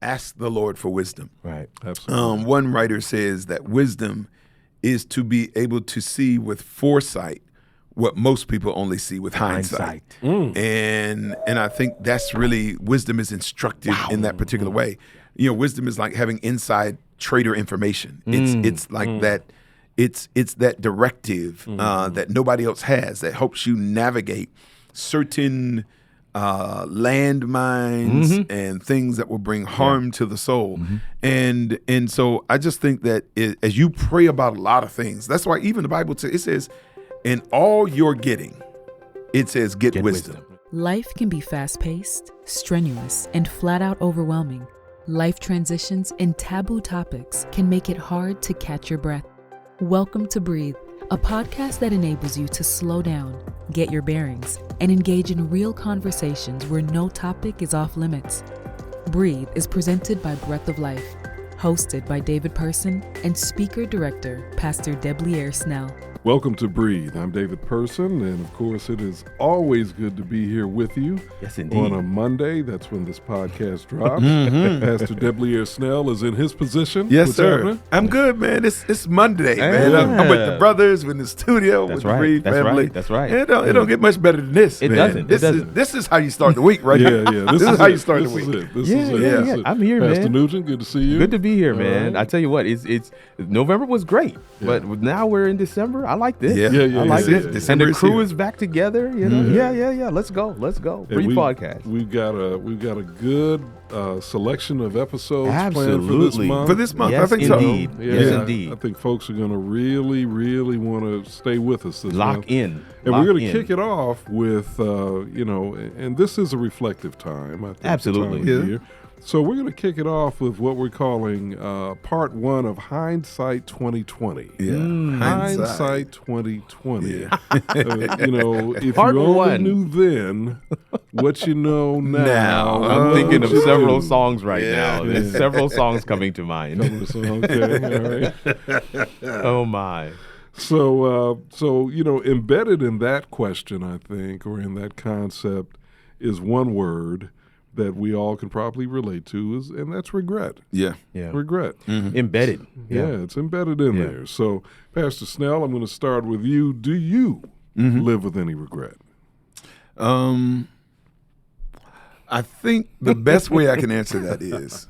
ask the Lord for wisdom. Right. Absolutely. One writer says that wisdom is to be able to see with foresight what most people only see with hindsight. And I think that's really, wisdom is instructive in that particular way. You know, wisdom is like having inside trader information. It's like that. It's that directive that nobody else has that helps you navigate certain landmines and things that will bring harm to the soul. And so I just think that as you pray about a lot of things, that's why even the Bible it says, in all you're getting, it says get wisdom. Life can be fast-paced, strenuous, and flat-out overwhelming. Life transitions and taboo topics can make it hard to catch your breath. Welcome to Breathe, a podcast that enables you to slow down, get your bearings, and engage in real conversations where no topic is off limits. Breathe is presented by Breath of Life, hosted by David Person and speaker-director Pastor Debleaire Snell. Welcome to Breathe. I'm David Person, and of course, it is always good to be here with you. Yes, indeed. On a Monday, that's when this podcast drops. Pastor Debleaire Snell is in his position. Yes, What's sir. happening? I'm good, man. It's Monday, man. I'm with the brothers, we're in the studio, with the Breathe family. That's right. It don't get much better than this, It man. doesn't. This is how you start the week, right? Yeah. This is how you start the week. This is it. Yeah. I'm here, Pastor man. Nugent, good to see you. Good to be here, man. right. I tell you what, it's November was great, but now we're in December. I like this. Yeah. I like That's it. it. And December the is crew here. is back together. You know, yeah. Let's go. And Breathe podcast. We've got a good selection of episodes planned for this Absolutely. month. For this month, Yes, I think indeed. so. Yeah, Yes, indeed. I think folks are going to really want to stay with us this Lock month. in. And Lock we're going to in. kick it off with, and this is a reflective time, I think. Absolutely. The time of year. So we're going to kick it off with what we're calling part one of Hindsight 2020. Yeah. Hindsight 2020. Yeah. If Part you only one. knew then what you know now. Now. I'm thinking of what you several do. songs right now. Yeah. There's several songs coming to mind. Okay, all right. Oh my. So, embedded in that question, I think, or in that concept, is one word that we all can probably relate to, and that's regret. Yeah. Yeah. Regret. Embedded. Yeah, it's embedded in there. So, Pastor Snell, I'm going to start with you. Do you live with any regret? I think the best way I can answer that is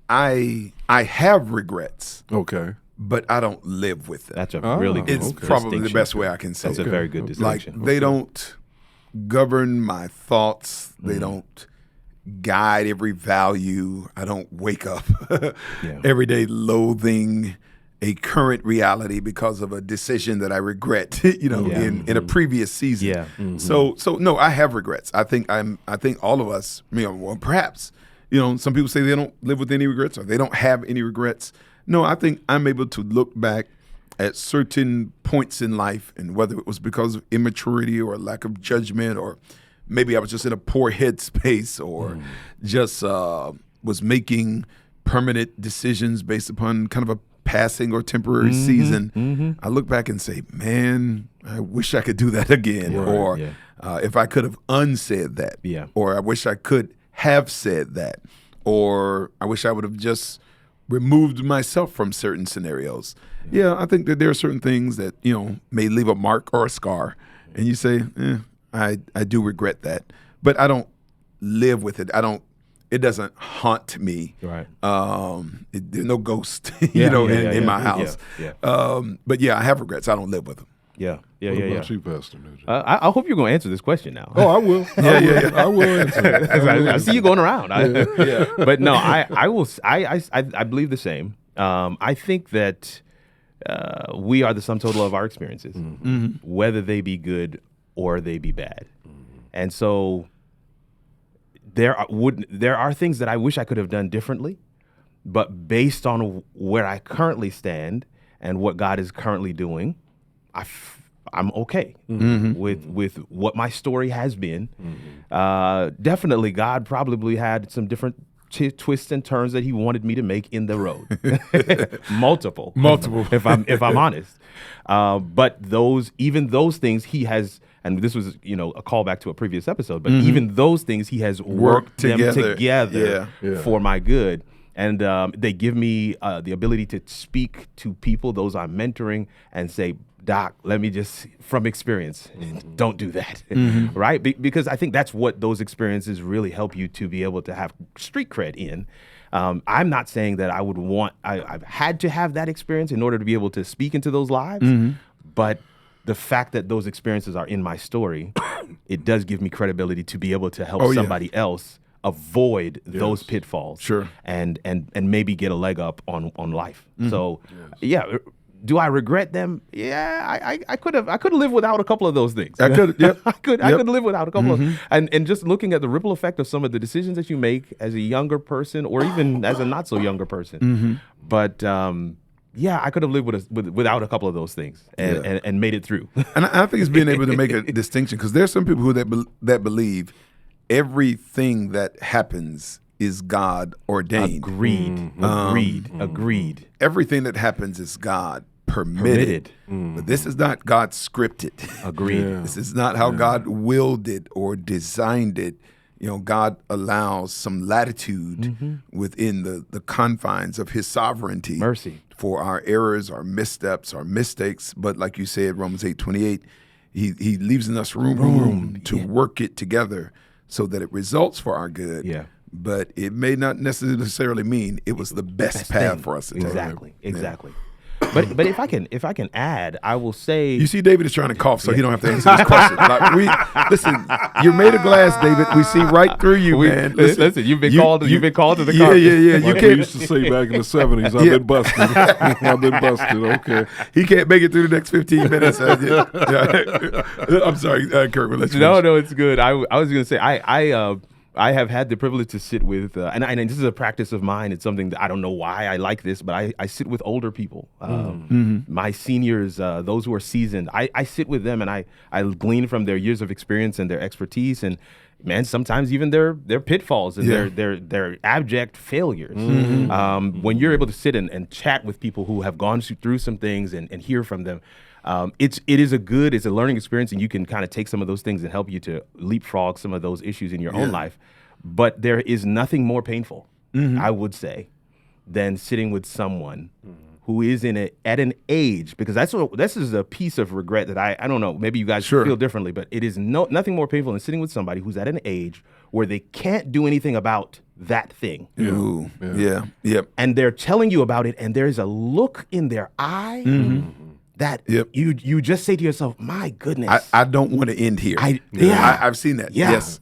I have regrets, Okay. but I don't live with them. That's a really good It's probably the best way I can say That's it. a very good Like distinction. they don't govern my thoughts. They don't guide every value. I don't wake up every day loathing a current reality because of a decision that I regret, in a previous season. Yeah. So no, I have regrets. I think all of us, perhaps, some people say they don't live with any regrets or they don't have any regrets. No, I think I'm able to look back at certain points in life, and whether it was because of immaturity or lack of judgment, or maybe I was just in a poor headspace, or just was making permanent decisions based upon kind of a passing or temporary season. I look back and say, man, I wish I could do that again. Or if I could have unsaid that. Yeah. Or I wish I could have said that. Or I wish I would have just removed myself from certain scenarios. Yeah, I think that there are certain things that, may leave a mark or a scar. And you say, I do regret that. But I don't live with it. It doesn't haunt me. Right. There's no ghost, in my house. Yeah. But yeah, I have regrets. I don't live with them. Yeah. What about you, Pastor Nugent? I hope you're going to answer this question now. I will. I will answer it. I see you going around. But no, I will. I believe the same. I think that we are the sum total of our experiences, whether they be good or they be bad. And so there are things that I wish I could have done differently, but based on where I currently stand and what God is currently doing, I'm okay with what my story has been. Definitely, God probably had some different twists and turns that He wanted me to make in the road. Multiple. If I'm honest. But those things He has, and this was, a callback to a previous episode, but even those things, he has worked them together for my good. And they give me the ability to speak to people, those I'm mentoring, and say, Doc, let me just, from experience, don't do that, right? Because I think that's what those experiences really help you to be able to have street cred in. I'm not saying that I've had to have that experience in order to be able to speak into those lives, but the fact that those experiences are in my story, it does give me credibility to be able to help somebody else avoid those pitfalls, and maybe get a leg up on life. So, do I regret them? Yeah, I could have lived without a couple of those things. I could, I could live without a couple of, and just looking at the ripple effect of some of the decisions that you make as a younger person, or even as a not so younger person. But I could have lived without a couple of those things and made it through. And I think it's being able to make a distinction, because there's some people that believe everything that happens is God ordained. Agreed. Everything that happens is God permitted. But this is not God scripted. Agreed. This is not how God willed it or designed it. God allows some latitude within the confines of his sovereignty. Mercy. For our errors, our missteps, our mistakes. But like you said, Romans 8:28, he leaves in us room to work it together so that it results for our good. Yeah. But it may not necessarily mean it was the best path for us to take. Exactly. But if I can add, I will say, you see, David is trying to cough, so he don't have to answer this question. Listen, you're made of glass, David. We see right through you, man. Listen, you've been called to the carpet. Yeah. You can't used to say back in the 70s, I've been busted. I've been busted. Okay. He can't make it through the next 15 minutes. I'm sorry, Kirk. No, it's good. I was going to say I have had the privilege to sit with, and this is a practice of mine. It's something that I don't know why I like this, but I sit with older people, my seniors, those who are seasoned. I sit with them and I glean from their years of experience and their expertise, and man, sometimes even their pitfalls and their abject failures. When you're able to sit and chat with people who have gone through some things and hear from them, it's a learning experience, and you can kind of take some of those things and help you to leapfrog some of those issues in your own life. But there is nothing more painful, I would say, than sitting with someone who is at an age, because this is a piece of regret that I don't know, maybe you guys feel differently, but it is nothing more painful than sitting with somebody who's at an age where they can't do anything about that thing. And they're telling you about it, and there's a look in their eye that you just say to yourself, my goodness. I don't want to end here. I've seen that. Yes.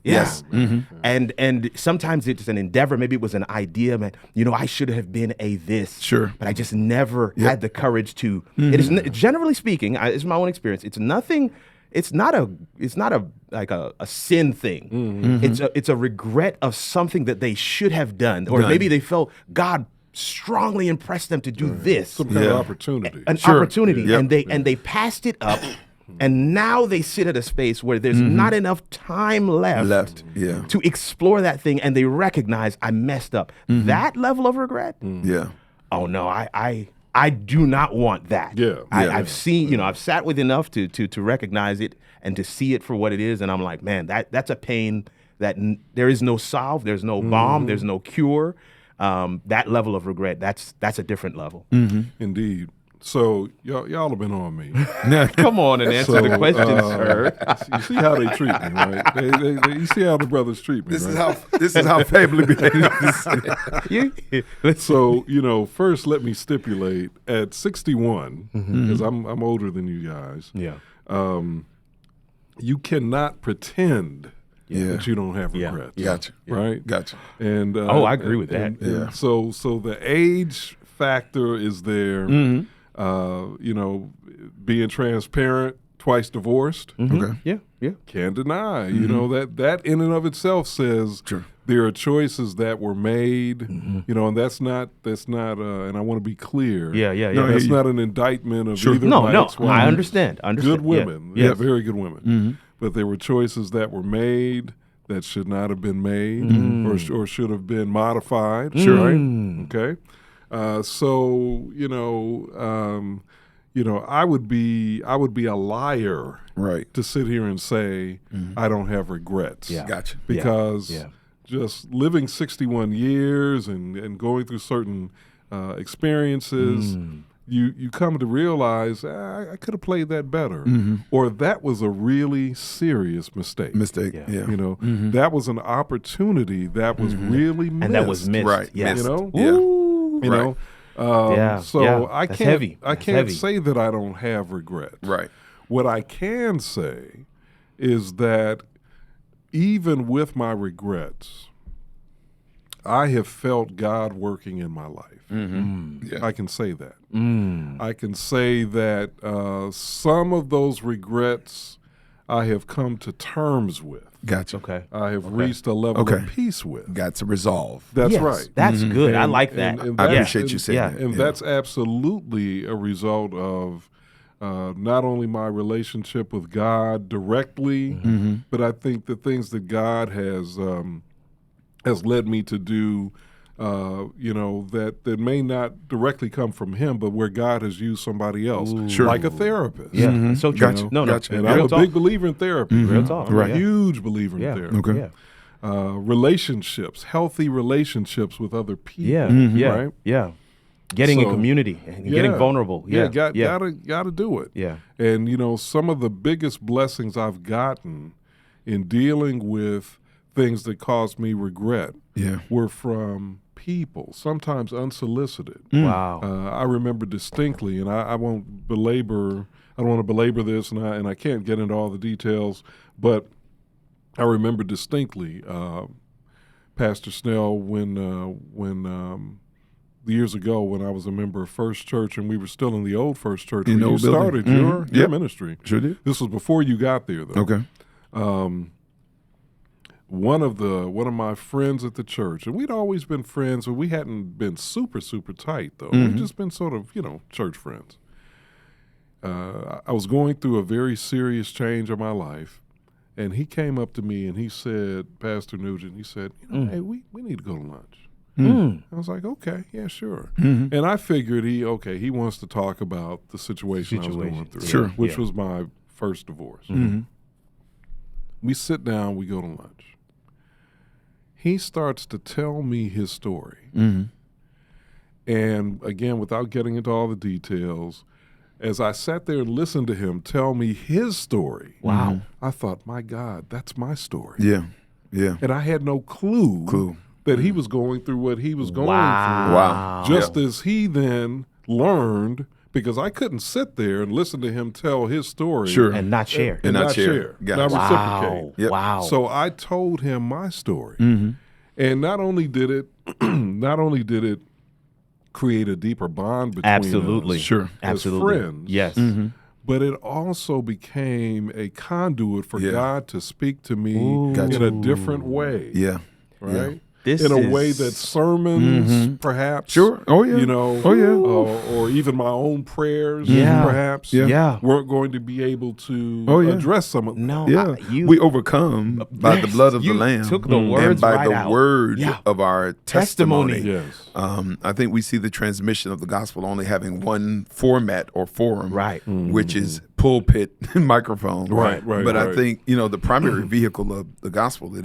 And sometimes it's an endeavor. Maybe it was an idea, man. I should have been a this. Sure. But I just never had the courage to. It is generally speaking, it's my own experience. It's nothing. It's not a sin thing. It's a regret of something that they should have done, or maybe they felt God strongly impressed them to do this. Some kind of opportunity. An opportunity. And they passed it up, and now they sit at a space where there's not enough time left to explore that thing, and they recognize I messed up. That level of regret? Oh no, I do not want that. I've seen, I've sat with enough to recognize it and to see it for what it is, and I'm like, man, that's a pain that there is no solve, there's no balm, there's no cure. That level of regret, that's a different level. Indeed. So y'all have been on me. Come on and answer the question, sir. You see how they treat me, right? You see how the brothers treat me. This is how family behaves. So first let me stipulate at 61, because I'm older than you guys. You cannot pretend that you don't have regrets. Gotcha. Right? Gotcha. And I agree with that. So the age factor is there. Being transparent, twice divorced. Okay. Can't deny. That in and of itself says there are choices that were made. And that's not. And I want to be clear. No, that's not an indictment of either. No. I understand. Good women. Very good women. But there were choices that were made that should not have been made or should have been modified. Right? Okay. I would be a liar Right. to sit here and say I don't have regrets. Yeah. Gotcha. Because just living 61 years and going through certain experiences, you come to realize I could have played that better, or that was a really serious mistake. Yeah. That was an opportunity that was really missed. And that was missed. Right. Yes. You know? Ooh. You know? So I That's can't heavy. I That's can't heavy. say that I don't have regrets. Right. What I can say is that even with my regrets, I have felt God working in my life. Yeah. I can say that. I can say that some of those regrets I have come to terms with. Gotcha. Okay. I have reached a level of peace with. Got to resolve. That's Yes, right. That's good. I And- like that. and I that- appreciate you saying that. And Yeah. that's absolutely a result of not only my relationship with God directly, but I think the things that God has led me to do, that may not directly come from Him, but where God has used somebody else, Sure. like a therapist. Yeah. So true. Gotcha. No, no. Gotcha. And Real I'm a talk. big believer in therapy. Real talk. I'm Right. a huge believer Yeah. in therapy. Okay. Yeah. Relationships, healthy relationships with other people. Yeah. Yeah. Right? Yeah. Getting in So, community and getting vulnerable. Yeah. Gotta do it. Yeah. And some of the biggest blessings I've gotten in dealing with things that caused me regret Yeah. were from people, sometimes unsolicited. Wow. I remember distinctly, and I won't belabor. I don't want to belabor this, and I can't get into all the details, but I remember distinctly, Pastor Snell, when years ago when I was a member of First Church, and we were still in the old First Church In when the you old building. started your Yep. ministry. Sure did. This was before you got there, though. Okay. One of my friends at the church, and we'd always been friends, but we hadn't been super, super tight, though. We'd just been sort of, church friends. I was going through a very serious change in my life, and he came up to me and he said, Pastor Nugent, he said, hey, we need to go to lunch. I was like, okay, yeah, sure. And I figured he wants to talk about the situation I was going through, Sure. which was my first divorce. We sit down, we go to lunch. He starts to tell me his story. And again, without getting into all the details, as I sat there and listened to him tell me his story, Wow. I thought, my God, that's my story. Yeah. Yeah. And I had no clue that he was going through what he was going through. Wow. Just as he then learned, because I couldn't sit there and listen to him tell his story. Sure. And not share. And not share. share. Gotcha. Not Wow. reciprocate. Yep. Wow. So I told him my story. And not only did it create a deeper bond between Absolutely. us Sure. as Absolutely. friends, Yes. but it also became a conduit for Yeah. God to speak to me Gotcha. in a different way. Yeah. Right? This in a is- way that sermons, perhaps. Sure. Oh, yeah. Oh, yeah. Or even my own prayers, Yeah. perhaps, Yeah. weren't going to be able to Oh, yeah. address some of No. Yeah. We overcome by the blood of the you Lamb took the and words by right the out. word Yeah. of our testimony. Yes. I think we see the transmission of the gospel only having one format or forum, Right. which is pulpit microphone. Right. But I right. think the primary vehicle of the gospel it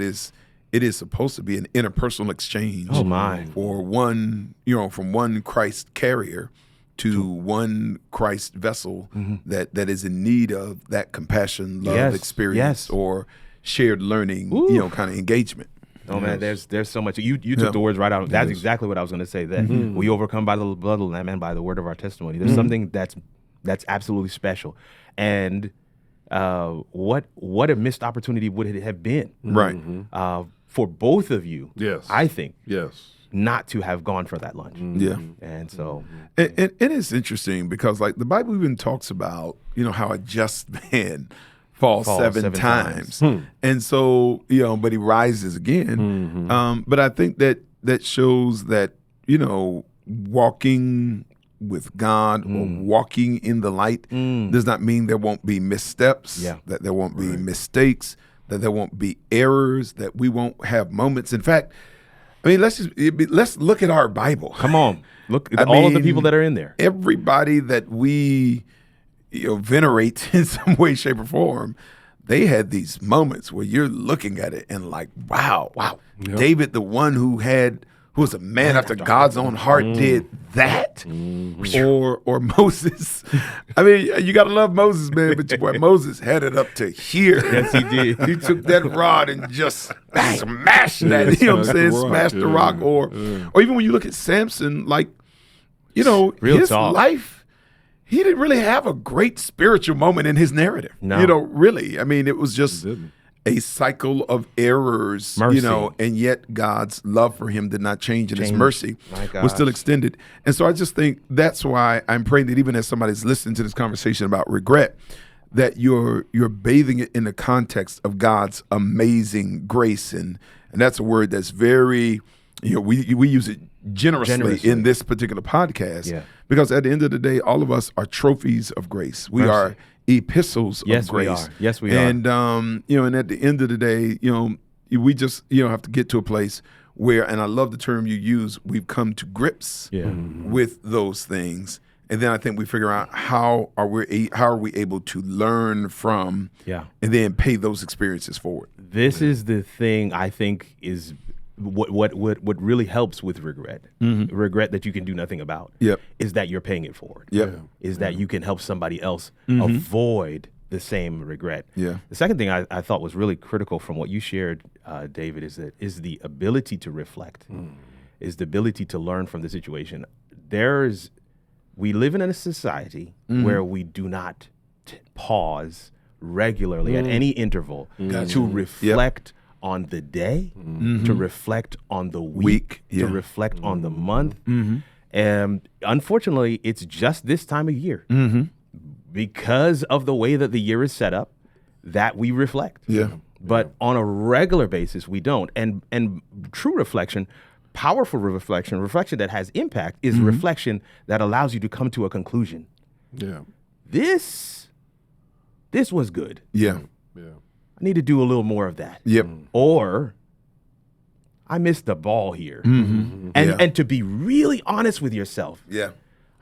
is supposed to be an interpersonal exchange. Oh, my. For one, from one Christ carrier to one Christ vessel that is in need of that compassion, love, Yes. experience, Yes. or shared learning, kind of engagement. Oh man, there's so much. You took the words right out. That's exactly what I was going to say. That we overcome by the blood of the Lamb and by the word of our testimony. There's something that's absolutely special. And what a missed opportunity would it have been, Right. for both of you? Yes. I think Yes. not to have gone for that lunch. Yeah. And so And it's interesting because like the Bible even talks about, how a just man falls seven times. And so, but he rises again. But I think that shows that, walking with God or walking in the light does not mean there won't be missteps, that there won't be mistakes, that there won't be errors, that we won't have moments. In fact, I mean, let's look at our Bible. come on, look at all of the people that are in there. Everybody that we venerate in some way, shape, or form, they had these moments where you're looking at it and like, wow, Yep. David, the one who was a man after God's own heart, did that, or Moses. I mean, you gotta love Moses, man, but your boy Moses had it up to here. Yes, he did. He took that rod and just smashed that. You know what I'm saying? Smashed the rock, or even when you look at Samson, like, Real his talk. life. He didn't really have a great spiritual moment in his narrative. No. Really. I mean, it was just a cycle of errors, Mercy. and yet God's love for him did not change, and his mercy was still extended. And so I just think that's why I'm praying that even as somebody's listening to this conversation about regret, that you're bathing it in the context of God's amazing grace. And that's a word that's very, we use it generously in this particular podcast, because at the end of the day, all of us are trophies of grace. We are epistles of grace. Yes, we are. And and at the end of the day, we just have to get to a place where, and I love the term you use, we've come to grips with those things. And then I think we figure out how are we able to learn from and then pay those experiences forward. This is the thing I think is what really helps with regret. Regret that you can do nothing about. Is that you're paying it forward. Is that you can help somebody else avoid the same regret. The second thing I thought was really critical from what you shared, David, is the ability to reflect, is the ability to learn from the situation. We live in a society where we do not pause regularly at any interval to reflect on the day, to reflect on the week, to reflect on the month. And unfortunately, it's just this time of year, because of the way that the year is set up, that we reflect. But on a regular basis, we don't. And true reflection, powerful reflection that has impact, is reflection that allows you to come to a conclusion. This was good. I need to do a little more of that. Or I missed the ball here. And to be really honest with yourself,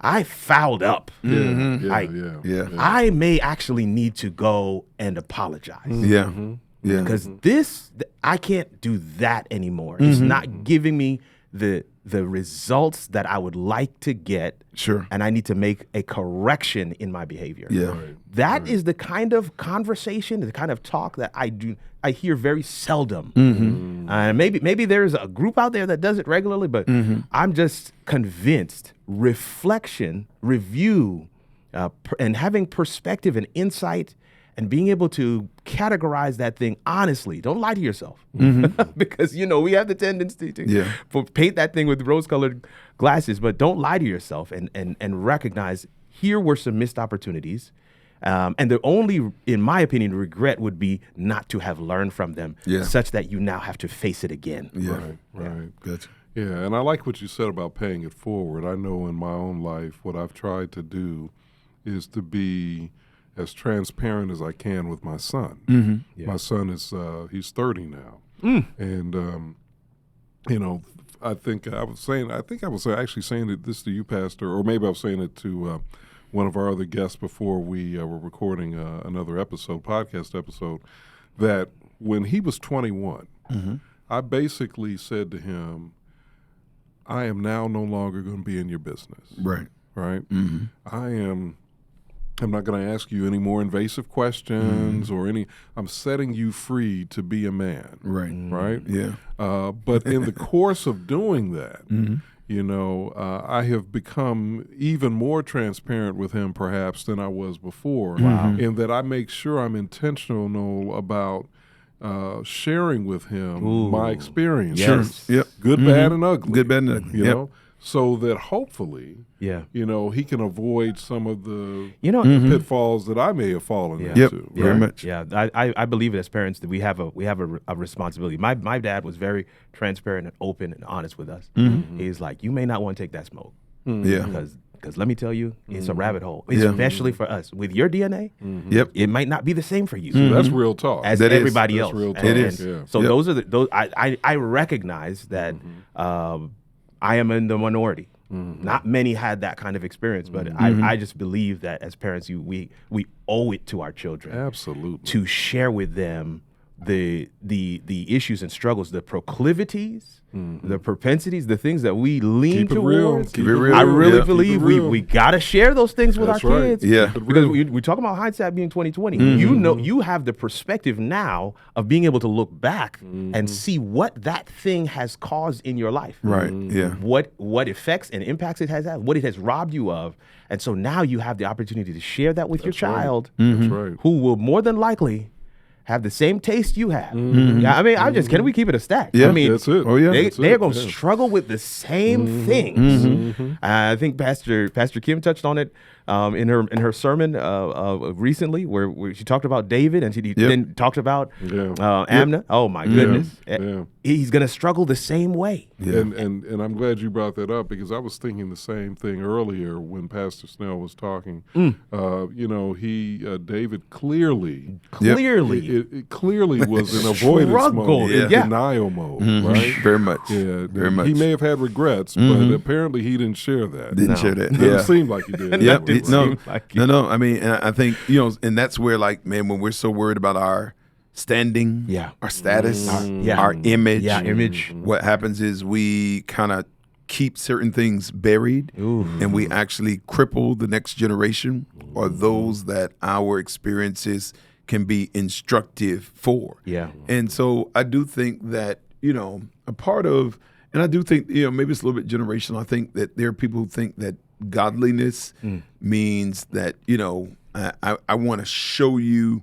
I fouled up. I may actually need to go and apologize. Because I can't do that anymore. It's not giving me the results that I would like to get. And I need to make a correction in my behavior. That is the kind of conversation, the kind of talk that I hear very seldom. Maybe there's a group out there that does it regularly, but I'm just convinced reflection, review, and having perspective and insight, and being able to categorize that thing honestly. Don't lie to yourself. Because, we have the tendency to paint that thing with rose-colored glasses, but don't lie to yourself and recognize here were some missed opportunities. And the only, in my opinion, regret would be not to have learned from them such that you now have to face it again. Right. Gotcha. Yeah, and I like what you said about paying it forward. I know in my own life what I've tried to do is to be as transparent as I can with my son. My son is he's 30 now, and I think I was actually saying this to you, Pastor, or maybe I was saying it to one of our other guests before we were recording another podcast episode, that when he was 21, I basically said to him, I am now no longer going to be in your business. Right. I'm not going to ask you any more invasive questions or I'm setting you free to be a man. Right? But in the course of doing that, I have become even more transparent with him perhaps than I was before. In that I make sure I'm intentional about sharing with him my experiences. Good, bad, and ugly. Good, bad, and ugly. You know? So that hopefully, he can avoid some of the pitfalls that I may have fallen into. Very much. I believe as parents that we have a responsibility. My dad was very transparent and open and honest with us. He's like, you may not want to take that smoke. Because let me tell you, it's a rabbit hole, especially for us. With your DNA, it might not be the same for you. So that's real talk. As everybody else. Real talk. It is. So those are I recognize that I am in the minority. Not many had that kind of experience, but I just believe that as parents, we owe it to our children, Absolutely, to share with them the issues and struggles, the proclivities, the propensities, the things that we lean Keep it real. towards. Keep it real. I really Yeah. believe Keep it real. we gotta share those things with That's our right. kids. Yeah. Keep it Because real. we talk about hindsight being 20/20. You know, you have the perspective now of being able to look back and see what that thing has caused in your life. Right. Yeah. What effects and impacts it has had, what it has robbed you of. And so now you have the opportunity to share that with your child, That's right. who will more than likely have the same taste you have. Yeah, I mean, can we keep it a stack? Yeah. I mean, That's it. Oh, yeah. they're going to struggle with the same things. I think Pastor Kim touched on it in her sermon recently, where she talked about David, and she then talked about Amnon. Oh my goodness, Yeah. he's going to struggle the same way. Yeah. And I'm glad you brought that up, because I was thinking the same thing earlier when Pastor Snell was talking. David clearly it clearly was in avoidance Struggled. mode, in Yeah. denial mode, right? Very much. Yeah, Very much. He may have had regrets, but apparently he didn't share that. Didn't share that. It Yeah. seemed like he did. Yeah, anyway. no. I mean, and I think and that's where, like, man, when we're so worried about our standing, our status, our image, image. what happens is we kind of keep certain things buried, and we actually cripple the next generation or those that our experiences can be instructive for. Yeah. And so I do think that, a part of, and I do think, maybe it's a little bit generational. I think that there are people who think that godliness means that, I want to show you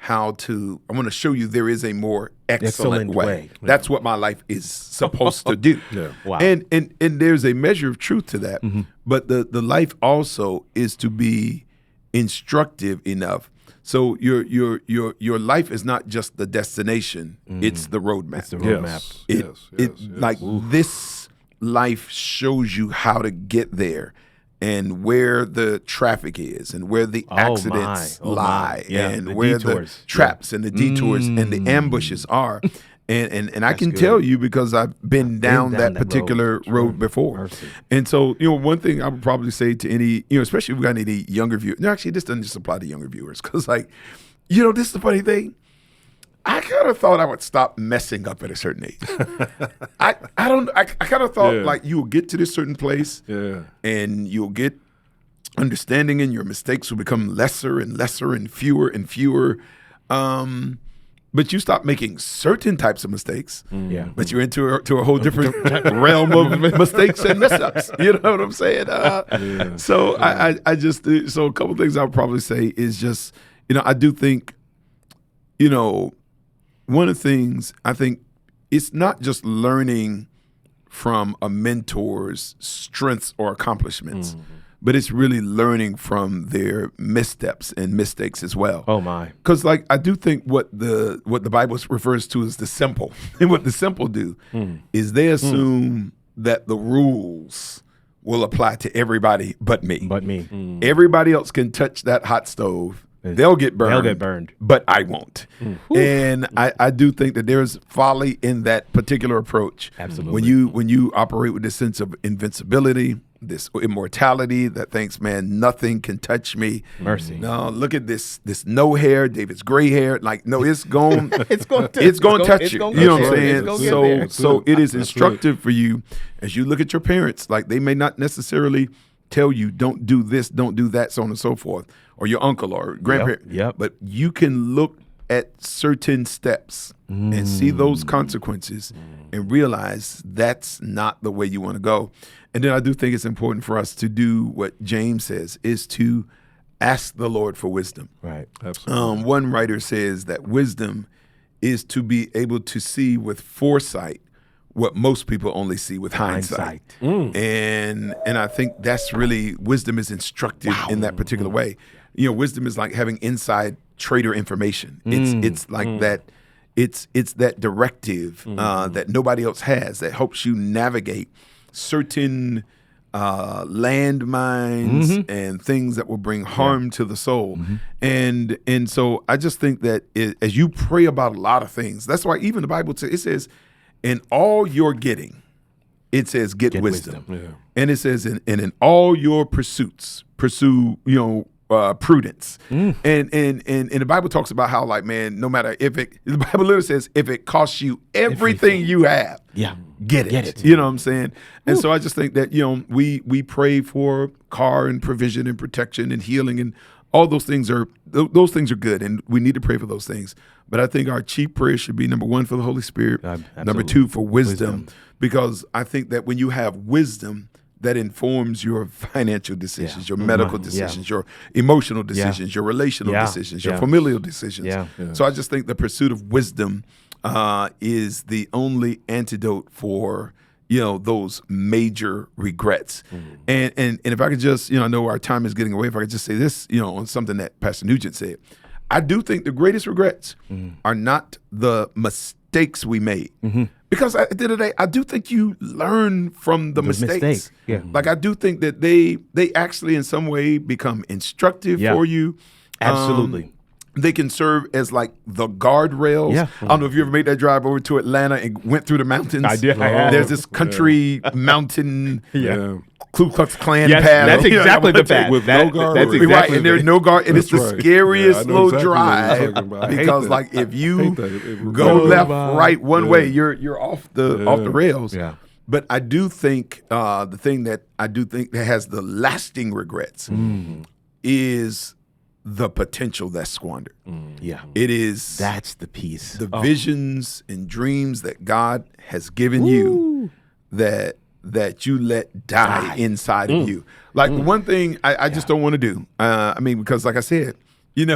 I want to show you there is a more excellent way. That's what my life is supposed to do. Yeah. Wow. And there's a measure of truth to that. But the life also is to be instructive enough. So your life is not just the destination; it's the roadmap. It's the roadmap. Yes. Like this life shows you how to get there, and where the traffic is, and where the accidents lie, Yeah, and the where detours. the traps and the detours and the ambushes are. And I can tell you, because I've been down that particular road before. Mercy. And so, one thing I would probably say to any, especially if we got any younger viewers. No, actually, this doesn't just apply to younger viewers, because, like, this is the funny thing. I kind of thought I would stop messing up at a certain age. I kind of thought, like, you will get to this certain place, and you'll get understanding, and your mistakes will become lesser and lesser and fewer. But you stop making certain types of mistakes. But you're into a whole different realm of mistakes and mess ups. You know what I'm saying? So I just, so a couple things I would probably say is just, I do think, one of the things I think, it's not just learning from a mentor's strengths or accomplishments, but it's really learning from their missteps and mistakes as well. Oh my! Because, like, I do think what the Bible refers to as the simple, and what the simple do is they assume that the rules will apply to everybody but me. Everybody else can touch that hot stove. They'll get burned. But I won't. And I do think that there's folly in that particular approach. Absolutely. When you operate with this sense of invincibility, this immortality that thinks, man, nothing can touch me. Mercy. No, look at this no hair, David's gray hair. Like, no, it's going to touch you. You know what I'm saying? So it is instructive for you as you look at your parents. Like, they may not necessarily tell you, don't do this, don't do that, so on and so forth, or your uncle or grandparent. Yep. But you can look at certain steps and see those consequences and realize that's not the way you want to go. And then I do think it's important for us to do what James says, is to ask the Lord for wisdom. Right. Absolutely. One writer says that wisdom is to be able to see with foresight what most people only see with hindsight. And I think that's really, wisdom is instructive in that particular way. Wisdom is like having inside trader information. It's like that. It's that directive that nobody else has, that helps you navigate certain landmines and things that will bring harm to the soul. And so I just think that as you pray about a lot of things, that's why even the Bible says, in all you're getting, it says get wisdom. Yeah. And it says, and in all your pursuits, pursue, prudence. And the Bible talks about how, like, man, no matter the Bible literally says, if it costs you everything you have, get it. You know what I'm saying? And so I just think that, we pray for car and provision and protection and healing, and all those things are good, and we need to pray for those things. But I think our chief prayer should be, number one, for the Holy Spirit, number two, for wisdom, because I think that when you have wisdom, that informs your financial decisions, your medical decisions, your emotional decisions, your relational decisions, your familial decisions. So I just think the pursuit of wisdom is the only antidote for those major regrets. And if I could just, I know our time is getting away, if I could just say this, on something that Pastor Nugent said, I do think the greatest regrets are not the mistakes we made. Because at the end of the day, I do think you learn from the mistakes. Like, I do think that they actually in some way become instructive for you. Absolutely. They can serve as like the guardrails. I don't know if you ever made that drive over to Atlanta and went through the mountains. I did. There's this country mountain Ku Klux Klan path. That's exactly the path. With no guard. That's exactly right, and there's no guard, and it's the scariest I know slow exactly what you're drive talking about. because, like, if you go left, right, one way, you're off the rails. But I do think the thing that I do think that has the lasting regrets is the potential that's squandered. It is. That's the piece. The visions and dreams that God has given you that you let die inside of you. Like, one thing I just don't want to do. Because like I said, you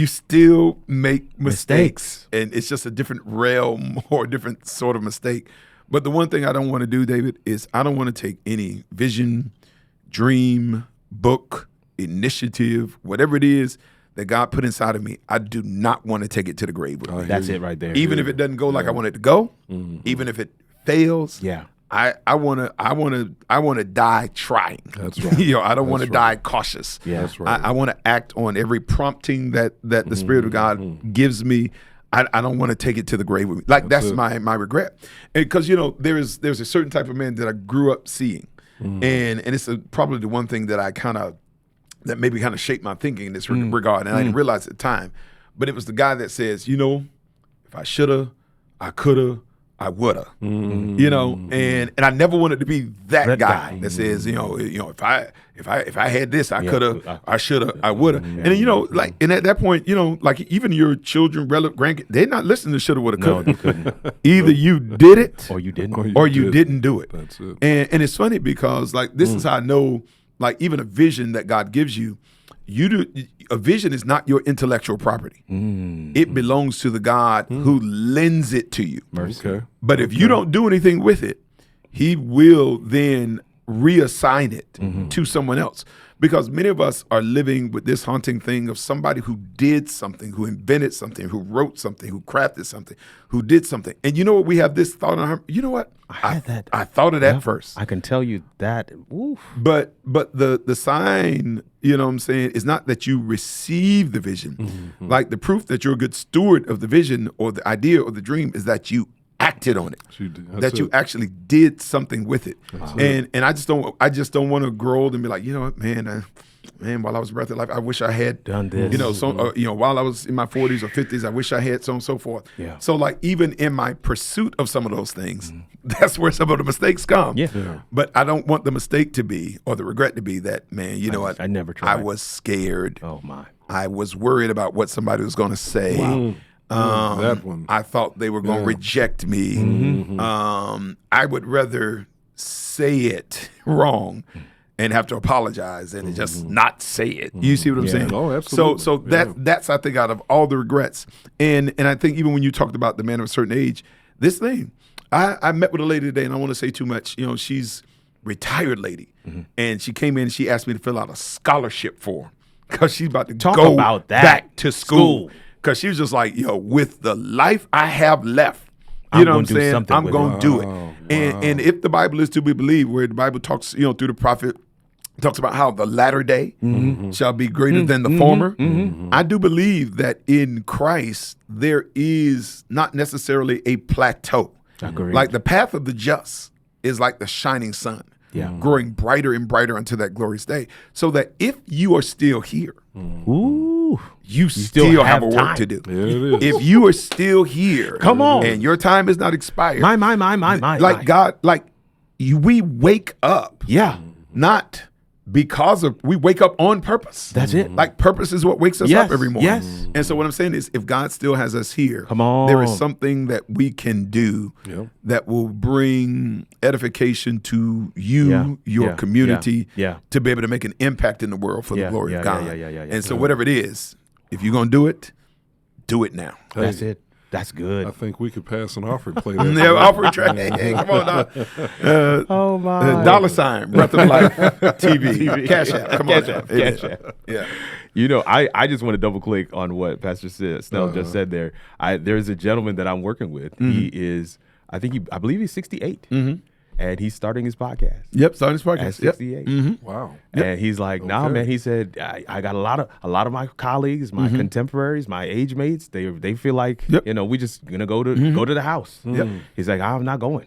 still make mistakes, and it's just a different realm or a different sort of mistake. But the one thing I don't want to do, David, is I don't want to take any vision, dream, book, initiative, whatever it is that God put inside of me. I do not want to take it to the grave with me. That's it right there. Even if it doesn't go like I want it to go, even if it fails, I want to die trying. That's right. I don't want to die cautious. That's right. I want to act on every prompting that the Spirit of God gives me. I don't want to take it to the grave with me. Like, that's my regret. Because there's a certain type of man that I grew up seeing, and it's probably the one thing that that maybe kind of shaped my thinking in this regard, and I didn't realize at the time. But it was the guy that says, if I shoulda, I coulda, I woulda, and I never wanted to be that guy that says, if I had this, I coulda, I shoulda, I woulda, and then and at that point, like, even your children, grandkids, they're not listening to shoulda, woulda, coulda. No, couldn't. Either you did it, or you didn't, or you didn't do it. That's it. And it's funny because, like, this is how I know, like, even a vision that God gives you. A vision is not your intellectual property. It belongs to the God who lends it to you. Okay. But if you don't do anything with it, he will then reassign it to someone else. Because many of us are living with this haunting thing of somebody who did something, who invented something, who wrote something, who crafted something, who did something. And you know what? We have this thought on her. You know what? I thought of that first. I can tell you that. Oof. But the sign, what I'm saying, is not that you receive the vision. Like, the proof that you're a good steward of the vision or the idea or the dream is that you acted on it. You actually did something with it. And I just don't want to grow old and be like, what, man, while I was Breath of Life, I wish I had done this. While I was in my 40s or 50s, I wish I had so and so forth. So, like, even in my pursuit of some of those things, that's where some of the mistakes come. But I don't want the mistake to be, or the regret to be, that, man, what? I never tried. I was scared. Oh my. I was worried about what somebody was going to say. Wow. That one. I thought they were going to reject me. I would rather say it wrong and have to apologize and just not say it. You see what I'm saying? Oh, absolutely. So that's, I think, out of all the regrets. And I think even when you talked about the man of a certain age, this thing, I met with a lady today, and I want to say too much. She's retired lady, and she came in and she asked me to fill out a scholarship for her because she's about to go back to school. Because she was just like, with the life I have left, you know what I'm saying? I'm going to do it. And if the Bible is to be believed, where the Bible talks, through the prophet, talks about how the latter day shall be greater than the former. I do believe that in Christ, there is not necessarily a plateau. Agreed. Like the path of the just is like the shining sun, growing brighter and brighter until that glorious day. So that if you are still here, you still have a work time to do. Yeah, it is. If you are still here, Come on. and your time is not expired, my. like God, like we wake up, Yeah. not because of, we wake up on purpose. That's it. Like purpose is what wakes us Yes, up every morning. yes. And so what I'm saying is, if God still has us here, Come on. there is something that we can do Yep. that will bring edification to you, Yeah, your yeah, community, yeah. to be able to make an impact in the world for Yeah, the glory yeah, of yeah, God. yeah. And so whatever it is, if you're going to do it now. That's it. That's good. I think we could pass an offering plate. Yeah, offering track. Hey, come on now. Oh my. $, Breath of Life TV. Cash App. Come on. Cash Amen. App. Yeah. You know, I just want to double click on what Pastor Snell just said there. There's a gentleman that I'm working with. He is, I believe he's 68, and he's starting his podcast. Yep. Starting this At podcast. 68. Wow. And he's like, nah, Okay. man. He said, I got a lot of my colleagues, my contemporaries, my age mates. They feel like, Yep. we just gonna go to the house. Yep. He's like, I'm not going.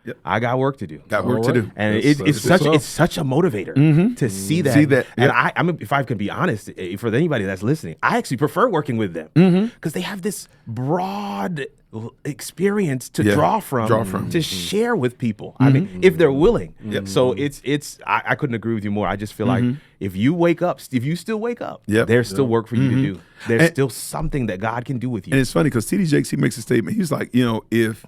Yep. I got work to do. Got work All to right. do. And That's it's such a motivator to see that. See that, And yep. I mean, if I can be honest, for anybody that's listening, I actually prefer working with them because they have this broad experience to Yeah, draw from, to share with people. I mean, if they're willing. So I couldn't agree with you more. I just feel like if you still wake up, Yep. there's still work for you to do. There's still something that God can do with you. And it's funny because T.D. Jakes, he makes a statement. He's like, if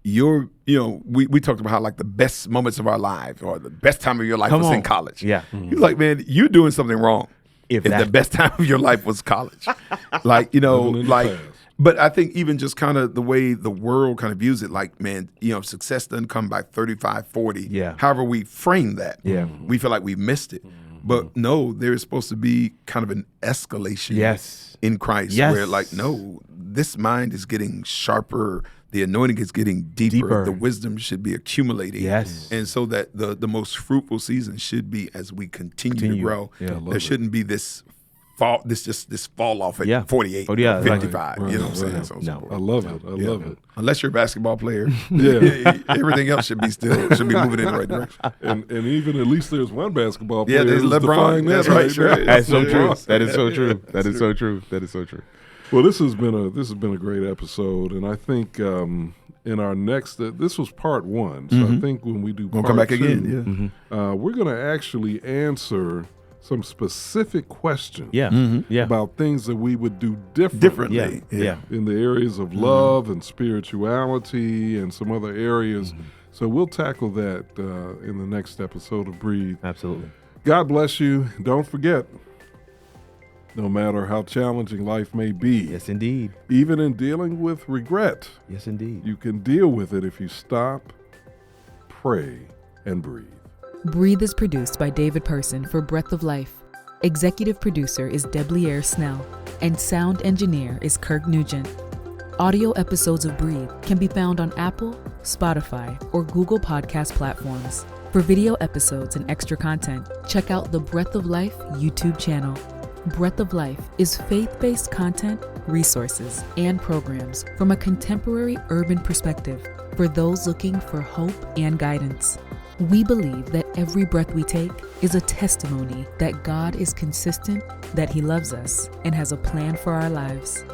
you're, we talked about how like the best moments of our lives or the best time of your life Come was in on. college. Yeah. He's like, man, you're doing something wrong. If the best time of your life was college. Like, Living in the like, past. but I think even just kind of the way the world kind of views it, like, man, success doesn't come by 35, 40. Yeah. However we frame that, Yeah. we feel like we missed it. But no, there is supposed to be kind of an escalation Yes. in Christ Yes. where like, no, this mind is getting sharper. The anointing is getting deeper. Deeper. The wisdom should be accumulating. Yes. And so that the most fruitful season should be as we continue to grow. Yeah, I love there it. shouldn't be this fall off at Yeah. 48, Oh, yeah, 55. right, You know what I'm saying? right. So No. I love it. I love it. Unless you're a basketball player, Yeah. everything else should be moving in the right direction. And even at least there's one basketball player Yeah, there's who's LeBron. defying That's that right. Sure. That's so Yeah. true. That is so true. That is so true. That is so true. Well, this has been a great episode, and I think in our next this was part one. So I think when we do We'll part come back two, again. Yeah. we're going to actually answer some specific questions Yeah. Yeah. about things that we would do differently. Differently. Yeah. In the areas of love and spirituality and some other areas. So we'll tackle that in the next episode of Breathe. Absolutely. God bless you. Don't forget, no matter how challenging life may be, Yes, indeed. even in dealing with regret, Yes, indeed. you can deal with it if you stop, pray, and breathe. Breathe is produced by David Person for Breath of Life. Executive producer is Debleaire Snell, and sound engineer is Kirk Nugent. Audio episodes of Breathe can be found on Apple, Spotify, or Google podcast platforms. For video episodes and extra content, check out the Breath of Life YouTube channel. Breath of Life is faith-based content, resources, and programs from a contemporary urban perspective for those looking for hope and guidance. We believe that every breath we take is a testimony that God is consistent, that He loves us, and has a plan for our lives.